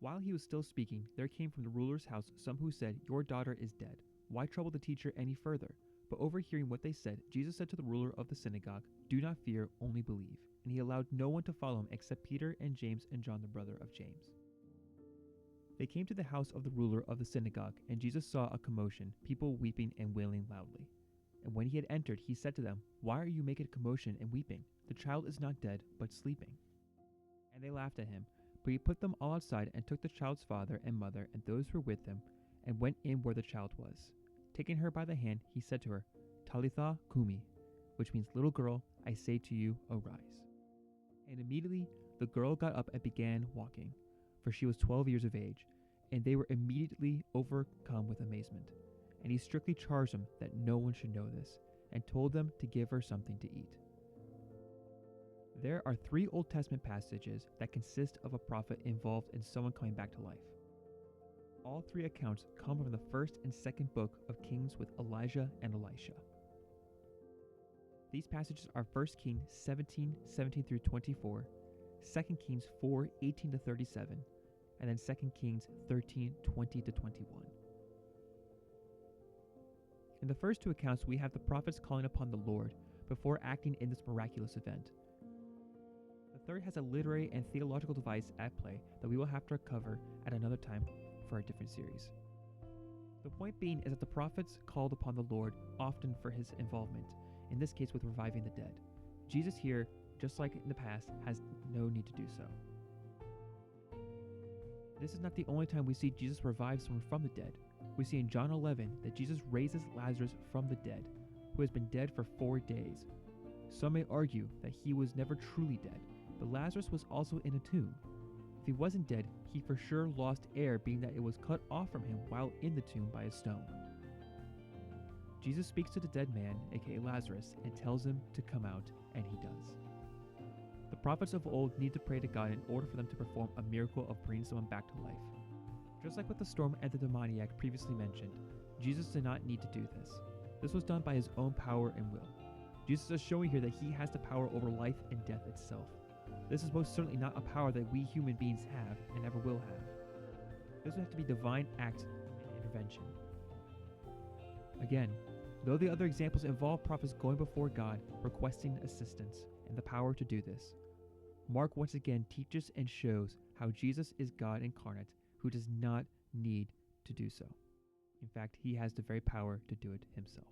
While he was still speaking, there came from the ruler's house some who said, "Your daughter is dead. Why trouble the teacher any further?" But overhearing what they said, Jesus said to the ruler of the synagogue, "Do not fear, only believe." And he allowed no one to follow him except Peter and James and John, the brother of James. They came to the house of the ruler of the synagogue, and Jesus saw a commotion, people weeping and wailing loudly. And when he had entered, he said to them, "Why are you making a commotion and weeping? The child is not dead, but sleeping." And they laughed at him. But he put them all outside and took the child's father and mother and those who were with them and went in where the child was. Taking her by the hand, he said to her, "Talitha kumi," which means, "Little girl, I say to you, arise." And immediately the girl got up and began walking, for she was 12 years of age, and they were immediately overcome with amazement. And he strictly charged them that no one should know this, and told them to give her something to eat. There are 3 Old Testament passages that consist of a prophet involved in someone coming back to life. All 3 accounts come from the 1st and 2nd book of Kings with Elijah and Elisha. These passages are 1 Kings 17 through 24, 2 Kings 4:18 to 37, and then 2 Kings 13:20 to 21. In the first 2 accounts, we have the prophets calling upon the Lord before acting in this miraculous event. The third has a literary and theological device at play that we will have to cover at another time for a different series. The point being is that the prophets called upon the Lord often for his involvement, in this case with reviving the dead. Jesus here, just like in the past, has no need to do so. This is not the only time we see Jesus revive someone from the dead. We see in John 11 that Jesus raises Lazarus from the dead, who has been dead for 4 days. Some may argue that he was never truly dead, but Lazarus was also in a tomb. If he wasn't dead, he for sure lost air, being that it was cut off from him while in the tomb by a stone. Jesus speaks to the dead man, aka Lazarus, and tells him to come out, and he does. The prophets of old need to pray to God in order for them to perform a miracle of bringing someone back to life. Just like with the storm and the demoniac previously mentioned, Jesus did not need to do this. This was done by his own power and will. Jesus is showing here that he has the power over life and death itself. This is most certainly not a power that we human beings have and ever will have. This would have to be divine act and intervention. Again, though the other examples involve prophets going before God, requesting assistance, and the power to do this, Mark once again teaches and shows how Jesus is God incarnate who does not need to do so. In fact, he has the very power to do it himself.